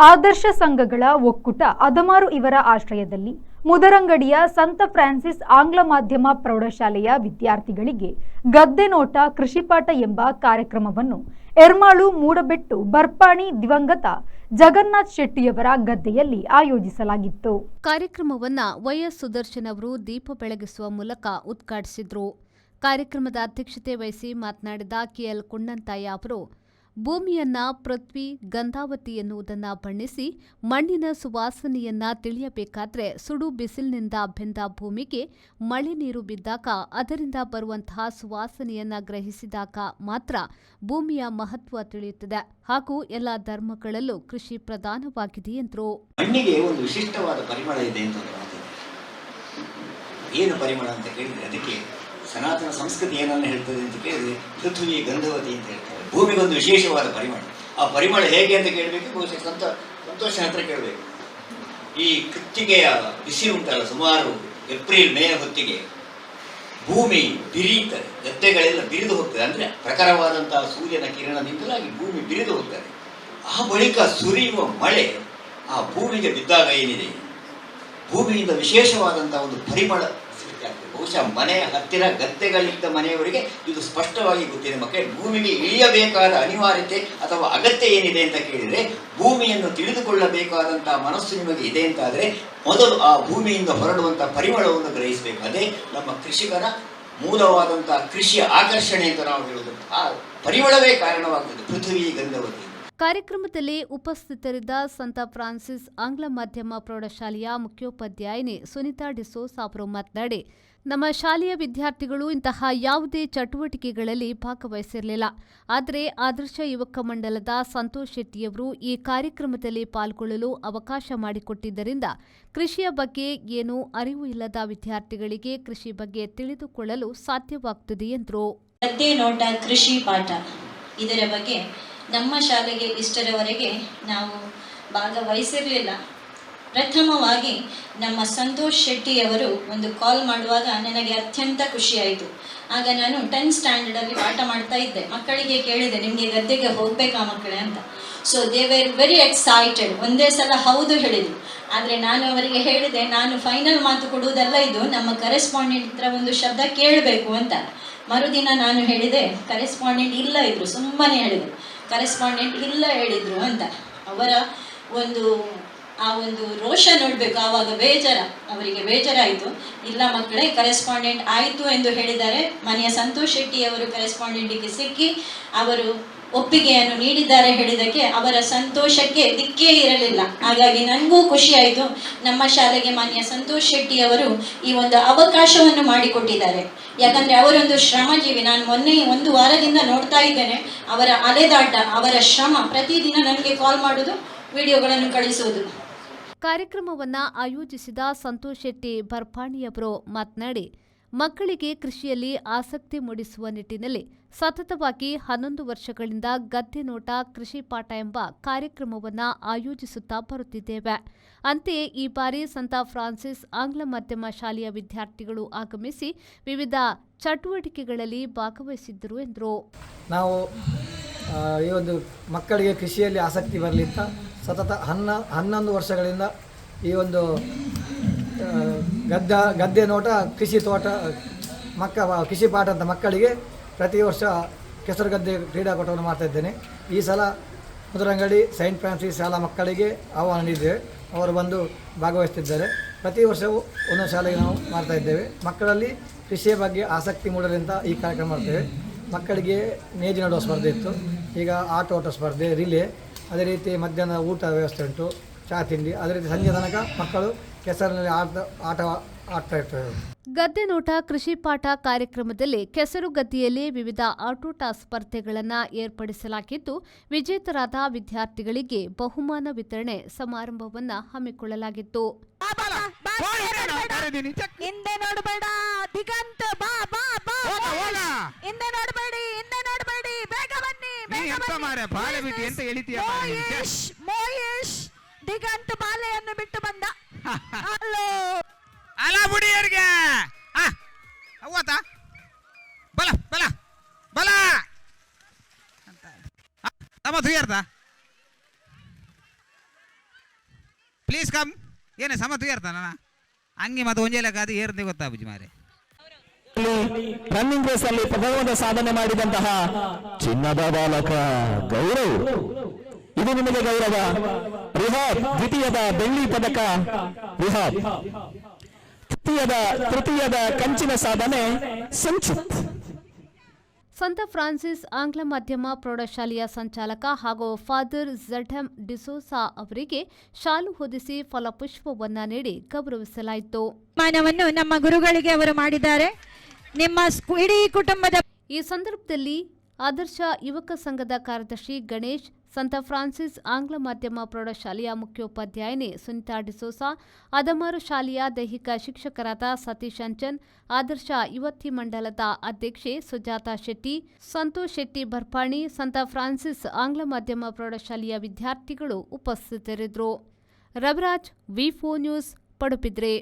ಆದರ್ಶ ಸಂಘಗಳ ಒಕ್ಕೂಟ ಅದಮಾರು ಇವರ ಆಶ್ರಯದಲ್ಲಿ ಮುದರಂಗಡಿಯ ಸಂತ ಫ್ರಾನ್ಸಿಸ್ ಆಂಗ್ಲ ಮಾಧ್ಯಮ ಪ್ರೌಢಶಾಲೆಯ ವಿದ್ಯಾರ್ಥಿಗಳಿಗೆ ಗದ್ದೆ ನೋಟ ಕೃಷಿಪಾಠ ಎಂಬ ಕಾರ್ಯಕ್ರಮವನ್ನು ಎರ್ಮಾಳು ಮೂಡಬೆಟ್ಟು ಬರ್ಪಾಣಿ ದಿವಂಗತ ಜಗನ್ನಾಥ್ ಶೆಟ್ಟಿಯವರ ಗದ್ದೆಯಲ್ಲಿ ಆಯೋಜಿಸಲಾಗಿತ್ತು. ಕಾರ್ಯಕ್ರಮವನ್ನು ವೈಎಸ್ ಸುದರ್ಶನ್ ಅವರು ದೀಪ ಬೆಳಗಿಸುವ ಮೂಲಕ ಉದ್ಘಾಟಿಸಿದರು. ಕಾರ್ಯಕ್ರಮದ ಅಧ್ಯಕ್ಷತೆ ವಹಿಸಿ ಮಾತನಾಡಿದ ಕೆಎಲ್ ಕುಂಡಂತಾಯ ಅವರು ಭೂಮಿಯನ್ನ ಪೃಥ್ವಿ ಗಂಧಾವತಿ ಎನ್ನುವುದನ್ನು ಬಣ್ಣಿಸಿ ಮಣ್ಣಿನ ಸುವಾಸನೆಯನ್ನ ತಿಳಿಯಬೇಕಾದ್ರೆ ಸುಡು ಬಿಸಿಲಿನಿಂದ ಬೆಂದ ಭೂಮಿಗೆ ಮಳೆ ನೀರು ಬಿದ್ದಾಗ ಅದರಿಂದ ಬರುವಂತಹ ಸುವಾಸನೆಯನ್ನ ಗ್ರಹಿಸಿದಾಗ ಮಾತ್ರ ಭೂಮಿಯ ಮಹತ್ವ ತಿಳಿಯುತ್ತದೆ. ಹಾಗೂ ಎಲ್ಲ ಧರ್ಮಗಳಲ್ಲೂ ಕೃಷಿ ಪ್ರಧಾನವಾಗಿದೆ ಎಂದರು. ಮಣ್ಣಿಗೆ ಒಂದು ವಿಶಿಷ್ಟವಾದ ಪರಿಮಳ ಇದೆ ಅಂತ ಏನು ಪರಿಮಳ ಅಂತ ಕೇಳಿದ್ರೆ ಅದಕ್ಕೆ ಸನಾತನ ಸಂಸ್ಕೃತಿ ಏನನ್ನು ಹೇಳ್ತದೆ ಅಂತ ಕೇಳಿದ್ರೆ ಪೃಥ್ವಿ ಗಂಧವತಿ ಅಂತ ಹೇಳ್ತಾರೆ. ಭೂಮಿಗೊಂದು ವಿಶೇಷವಾದ ಪರಿಮಳ. ಆ ಪರಿಮಳ ಹೇಗೆ ಅಂತ ಕೇಳಬೇಕು, ಬಹುಶಃ ಸಂತೋಷ ಹತ್ರ ಕೇಳಬೇಕು. ಈ ಕೃತ್ತಿಗೆಯ ಬಿಸಿ ಉಂಟಲ್ಲ, ಸುಮಾರು ಏಪ್ರಿಲ್ ಮೇ ಹೊತ್ತಿಗೆ ಭೂಮಿ ಬಿರಿಯುತ್ತದೆ, ಗದ್ದೆಗಳೆಲ್ಲ ಬಿರಿದು ಹೋಗ್ತದೆ. ಅಂದರೆ ಪ್ರಖರವಾದಂತಹ ಸೂರ್ಯನ ಕಿರಣದಿಂದಲಾಗಿ ಭೂಮಿ ಬಿರಿದು ಹೋಗ್ತದೆ. ಆ ಬಳಿಕ ಸುರಿಯುವ ಮಳೆ ಆ ಭೂಮಿಗೆ ಬಿದ್ದಾಗ ಏನಿದೆ, ಭೂಮಿಯಿಂದ ವಿಶೇಷವಾದಂತಹ ಒಂದು ಪರಿಮಳ ಸಿಗ್ತದೆ. ಬಹುಶಃ ಮನೆಯ ಹತ್ತಿರ ಗದ್ದೆಗಳಿದ್ದ ಮನೆಯವರಿಗೆ ಇದು ಸ್ಪಷ್ಟವಾಗಿ ಗೊತ್ತಿದೆ. ಮಕ್ಕಳೇ, ಭೂಮಿಗೆ ಇಳಿಯಬೇಕಾದ ಅನಿವಾರ್ಯತೆ ಅಥವಾ ಅಗತ್ಯ ಏನಿದೆ ಅಂತ ಕೇಳಿದರೆ, ಭೂಮಿಯನ್ನು ತಿಳಿದುಕೊಳ್ಳಬೇಕಾದಂತಹ ಮನಸ್ಸು ನಿಮಗೆ ಇದೆ ಅಂತಾದರೆ ಮೊದಲು ಆ ಭೂಮಿಯಿಂದ ಹೊರಡುವಂತಹ ಪರಿಮಳವನ್ನು ಗ್ರಹಿಸಬೇಕು. ಅದೇ ನಮ್ಮ ಕೃಷಿಕರ ಮೂಲವಾದಂತಹ ಕೃಷಿಯ ಆಕರ್ಷಣೆ ಅಂತ ನಾವು ಹೇಳುವುದು. ಆ ಪರಿಮಳವೇ ಕಾರಣವಾಗ್ತದೆ, ಪೃಥ್ವಿ ಗಂಧವತಿ. ಕಾರ್ಯಕ್ರಮದಲ್ಲಿ ಉಪಸ್ಥಿತರಿದ್ದ ಸಂತ ಫ್ರಾನ್ಸಿಸ್ ಆಂಗ್ಲ ಮಾಧ್ಯಮ ಪ್ರೌಢಶಾಲೆಯ ಮುಖ್ಯೋಪಾಧ್ಯಾಯಿನಿ ಸುನಿತಾ ಡಿಸೋಸ್ ಅವರು ಮಾತನಾಡಿ, ನಮ್ಮ ಶಾಲೆಯ ವಿದ್ಯಾರ್ಥಿಗಳು ಇಂತಹ ಯಾವುದೇ ಚಟುವಟಿಕೆಗಳಲ್ಲಿ ಭಾಗವಹಿಸಿರಲಿಲ್ಲ. ಆದರೆ ಆದರ್ಶ ಯುವಕ ಮಂಡಲದ ಸಂತೋಷ್ ಶೆಟ್ಟಿಯವರು ಈ ಕಾರ್ಯಕ್ರಮದಲ್ಲಿ ಪಾಲ್ಗೊಳ್ಳಲು ಅವಕಾಶ ಮಾಡಿಕೊಟ್ಟಿದ್ದರಿಂದ ಕೃಷಿಯ ಬಗ್ಗೆ ಏನೂ ಅರಿವು ಇಲ್ಲದ ವಿದ್ಯಾರ್ಥಿಗಳಿಗೆ ಕೃಷಿ ಬಗ್ಗೆ ತಿಳಿದುಕೊಳ್ಳಲು ಸಾಧ್ಯವಾಗುತ್ತದೆ ಎಂದರು. ಗದ್ದೆ ನೋಟ ಕೃಷಿ ಪಾಠ ಇದರ ಬಗ್ಗೆ ನಮ್ಮ ಶಾಲೆಗೆ ಇಷ್ಟರವರೆಗೆ ನಾವು ಭಾಗವಹಿಸಿರಲಿಲ್ಲ. ಪ್ರಥಮವಾಗಿ ನಮ್ಮ ಸಂತೋಷ್ ಶೆಟ್ಟಿಯವರು ಒಂದು ಕಾಲ್ ಮಾಡುವಾಗ ನನಗೆ ಅತ್ಯಂತ ಖುಷಿಯಾಯಿತು. ಆಗ ನಾನು 10th ಸ್ಟ್ಯಾಂಡರ್ಡಲ್ಲಿ ಪಾಠ ಮಾಡ್ತಾ ಇದ್ದೆ. ಮಕ್ಕಳಿಗೆ ಕೇಳಿದೆ, ನಿಮಗೆ ಗದ್ದೆಗೆ ಹೋಗಬೇಕಾ ಮಕ್ಕಳೇ ಅಂತ. So they were very excited. ಒಂದೇ ಸಲ ಹೌದು ಹೇಳಿದರು. ಆದರೆ ನಾನು ಅವರಿಗೆ ಹೇಳಿದೆ, ನಾನು ಫೈನಲ್ ಮಾತು ಕೊಡುವುದಲ್ಲ, ಇದು ನಮ್ಮ ಕರೆಸ್ಪಾಂಡೆಂಟ್ ಹತ್ರ ಒಂದು ಶಬ್ದ ಕೇಳಬೇಕು ಅಂತ. ಮರುದಿನ ನಾನು ಹೇಳಿದೆ, ಕರೆಸ್ಪಾಂಡೆಂಟ್ ಇಲ್ಲ ಇದ್ರು, ಸುಮ್ಮನೆ ಹೇಳಿದರು ಕರೆಸ್ಪಾಂಡೆಂಟ್ ಇಲ್ಲ ಹೇಳಿದರು ಅಂತ. ಅವರ ಆ ಒಂದು ರೋಷ ನೋಡಬೇಕು. ಆವಾಗ ಅವರಿಗೆ ಬೇಜಾರಾಯಿತು. ಇಲ್ಲ ಮಕ್ಕಳೇ, ಕರೆಸ್ಪಾಂಡೆಂಟ್ ಆಯಿತು ಎಂದು ಹೇಳಿದ್ದಾರೆ. ಮನೆಯ ಸಂತೋಷ್ ಶೆಟ್ಟಿಯವರು ಕರೆಸ್ಪಾಂಡೆಂಟಿಗೆ ಸಿಕ್ಕಿ ಅವರು ಒಪ್ಪಿಗೆಯನ್ನು ನೀಡಿದ್ದಾರೆ ಹೇಳಿದ್ದಕ್ಕೆ ಅವರ ಸಂತೋಷಕ್ಕೆ ದಿಕ್ಕೇ ಇರಲಿಲ್ಲ. ಹಾಗಾಗಿ ನನಗೂ ಖುಷಿಯಾಯಿತು. ನಮ್ಮ ಶಾಲೆಗೆ ಮಾನ್ಯ ಸಂತೋಷ್ ಶೆಟ್ಟಿಯವರು ಈ ಒಂದು ಅವಕಾಶವನ್ನು ಮಾಡಿಕೊಟ್ಟಿದ್ದಾರೆ. ಯಾಕಂದರೆ ಅವರೊಂದು ಶ್ರಮಜೀವಿ. ನಾನು ಮೊನ್ನೆ 1 ವಾರದಿಂದ ನೋಡ್ತಾ ಇದ್ದೇನೆ ಅವರ ಅಲೆದಾಟ, ಅವರ ಶ್ರಮ. ಪ್ರತಿದಿನ ನನಗೆ ಕಾಲ್ ಮಾಡೋದು, ವಿಡಿಯೋಗಳನ್ನು ಕಳಿಸುವುದು. ಕಾರ್ಯಕ್ರಮವನ್ನು ಆಯೋಜಿಸಿದ ಸಂತೋಷ್ ಶೆಟ್ಟಿ ಬರ್ಪಾಣಿಯವರು ಮಾತನಾಡಿ, ಮಕ್ಕಳಿಗೆ ಕೃಷಿಯಲ್ಲಿ ಆಸಕ್ತಿ ಮೂಡಿಸುವ ನಿಟ್ಟಿನಲ್ಲಿ ಸತತವಾಗಿ 11 ವರ್ಷಗಳಿಂದ ಗದ್ದೆ ನೋಟ ಕೃಷಿ ಪಾಠ ಎಂಬ ಕಾರ್ಯಕ್ರಮವನ್ನು ಆಯೋಜಿಸುತ್ತಾ ಬರುತ್ತಿದ್ದೇವೆ. ಅಂತೆಯೇ ಈ ಬಾರಿ ಸಂತ ಫ್ರಾನ್ಸಿಸ್ ಆಂಗ್ಲ ಮಾಧ್ಯಮ ಶಾಲೆಯ ವಿದ್ಯಾರ್ಥಿಗಳು ಆಗಮಿಸಿ ವಿವಿಧ ಚಟುವಟಿಕೆಗಳಲ್ಲಿ ಭಾಗವಹಿಸಿದ್ದರು ಎಂದರು. ನಾವು ಈ ಒಂದು ಮಕ್ಕಳಿಗೆ ಕೃಷಿಯಲ್ಲಿ ಆಸಕ್ತಿ ಬರಲಿ ಅಂತ ಸತತ 11 ವರ್ಷಗಳಿಂದ ಈ ಒಂದು ಗದ್ದೆ ನೋಟ ಕೃಷಿ ತೋಟ ಕೃಷಿ ಪಾಠ ಅಂತ ಮಕ್ಕಳಿಗೆ ಪ್ರತಿ ವರ್ಷ ಕೆಸರು ಗದ್ದೆ ಕ್ರೀಡಾಕೂಟವನ್ನು ಮಾಡ್ತಾಯಿದ್ದೇನೆ. ಈ ಸಲ ಮುದರಂಗಡಿ ಸೈಂಟ್ ಫ್ರಾನ್ಸಿಸ್ ಶಾಲಾ ಮಕ್ಕಳಿಗೆ ಆಹ್ವಾನ ನೀಡಿದ್ದೇವೆ. ಅವರು ಬಂದು ಭಾಗವಹಿಸ್ತಿದ್ದಾರೆ. ಪ್ರತಿ ವರ್ಷವೂ ಒಂದೊಂದು ಶಾಲೆಗೆ ನಾವು ಮಾಡ್ತಾಯಿದ್ದೇವೆ. ಮಕ್ಕಳಲ್ಲಿ ಕೃಷಿಯ ಬಗ್ಗೆ ಆಸಕ್ತಿ ಮೂಡಲಿ ಅಂತ ಈ ಕಾರ್ಯಕ್ರಮ ಮಾಡ್ತೇವೆ. ಮಕ್ಕಳಿಗೆ ನೇಜು ನಡುವ ಸ್ಪರ್ಧೆ ಇತ್ತು, ಈಗ ಆಟೋಟ ಸ್ಪರ್ಧೆ, ರಿಲೇ, ಅದೇ ರೀತಿ ಮಧ್ಯಾಹ್ನ ಊಟ ವ್ಯವಸ್ಥೆ ಉಂಟು, ಚಹಾ ತಿಂಡಿ, ಅದೇ ರೀತಿ ಸಂಜೆ ತನಕ ಮಕ್ಕಳು ಕೆಸರಿನಲ್ಲಿ ಆಟ ಆಡ್ತಾ ಇರ್ತೇವೆ. ಗದ್ದೆ ನೋಟ ಕೃಷಿ ಪಾಠ ಕಾರ್ಯಕ್ರಮದಲ್ಲಿ ಕೆಸರು ಗದ್ದೆಯಲ್ಲಿ ವಿವಿಧ ಆಟೋಟ ಸ್ಪರ್ಧೆಗಳನ್ನು ಏರ್ಪಡಿಸಲಾಗಿದ್ದು, ವಿಜೇತರಾದ ವಿದ್ಯಾರ್ಥಿಗಳಿಗೆ ಬಹುಮಾನ ವಿತರಣೆ ಸಮಾರಂಭವನ್ನು ಹಮ್ಮಿಕೊಳ್ಳಲಾಗಿತ್ತು. ಹಿಂದೆ ನೋಡಬೇಡ ದಿಗಂತ, ಬಾ ಬಾ ಬಾ, ಹಿಂದೆ ನೋಡಬೇಡಿ, ಹಿಂದೆ ನೋಡಬೇಡಿ, ಬೇಗ ಬನ್ನಿ, ಮೋಯೇಶ್ ದಿಗಂತ ಬಾಲೆಯನ್ನು ಬಿಟ್ಟು ಬಂದ. ಅಲ್ಲ ಬುಡಿಯರ್ಗೆ ಅವತ್ತ ಬಲ ಬಲ ಬಲ ಅಂತ ತಮ್ಮ ದುಯ್ಯರ್ದ ಪ್ಲೀಸ್ ಕಮ್ ಏನೇ ಸಮತ್ತು ಏರ್ತಾನ ಹಂಗೆ ಮತ್ತೆ ಒಂಜೇಲಕ್ಕೆ ಅದು ಏರ್ದೆ ಗೊತ್ತಾಬುಜಿ ಮಾರೆ. ರನ್ನಿಂಗ್ ರೇಸ್ ಅಲ್ಲಿ ಪ್ರಥಮವಾದ ಸಾಧನೆ ಮಾಡಿದಂತಹ ಚಿನ್ನದ ಬಾಲಕ ಗೌರವ್, ಇದು ನಿಮಗೆ ಗೌರವ. ರಿಹಾಬ್ ದ್ವಿತೀಯದ ಬೆಳ್ಳಿ ಪದಕ. ರಿಹಾಬ್ ತೃತೀಯದ ಕಂಚಿನ ಸಾಧನೆ ಸಂಚಿತ್. ಸಂತ ಫ್ರಾನ್ಸಿಸ್ ಆಂಗ್ಲ ಮಾಧ್ಯಮ ಪ್ರೌಢಶಾಲೆಯ ಸಂಚಾಲಕ ಹಾಗೂ ಫಾದರ್ ಝೆಟಮ್ ಡಿಸೋಸಾ ಅವರಿಗೆ ಶಾಲು ಹೊದಿಸಿ ಫಲಪುಷ್ಪವನ್ನ ನೀಡಿ ಗೌರವಿಸಲಾಯಿತು. ಮಾನವನ್ನು ನಮ್ಮ ಗುರುಗಳಿಗೆ ಅವರು ಮಾಡಿದ್ದಾರೆ. ನಿಮ್ಮ ಇಡೀ ಕುಟುಂಬದ ಈ ಸಂದರ್ಭದಲ್ಲಿ ಆದರ್ಶ ಯುವಕ ಸಂಘದ ಕಾರ್ಯದರ್ಶಿ ಗಣೇಶ್, ಸಂತ ಫ್ರಾನ್ಸಿಸ್ ಆಂಗ್ಲ ಮಾಧ್ಯಮ ಪ್ರೌಢಶಾಲೆಯ ಮುಖ್ಯೋಪಾಧ್ಯಾಯಿನಿ ಸುನಿತಾ ಡಿಸೋಸಾ, ಅದಮಾರು ಶಾಲೆಯ ದೈಹಿಕ ಶಿಕ್ಷಕರಾದ ಸತೀಶ್ ಅಂಚನ್, ಆದರ್ಶ ಯುವತಿ ಮಂಡಲದ ಅಧ್ಯಕ್ಷೆ ಸುಜಾತಾ ಶೆಟ್ಟಿ, ಸಂತೋಷ್ ಶೆಟ್ಟಿ ಬರ್ಪಾಣಿ, ಸಂತ ಫ್ರಾನ್ಸಿಸ್ ಆಂಗ್ಲ ಮಾಧ್ಯಮ ಪ್ರೌಢಶಾಲೆಯ ವಿದ್ಯಾರ್ಥಿಗಳು ಉಪಸ್ಥಿತರಿದ್ದರು. ರವಿರಾಜ್, ವಿ4 ನ್ಯೂಸ್, ಪಡುಬಿದ್ರೆ.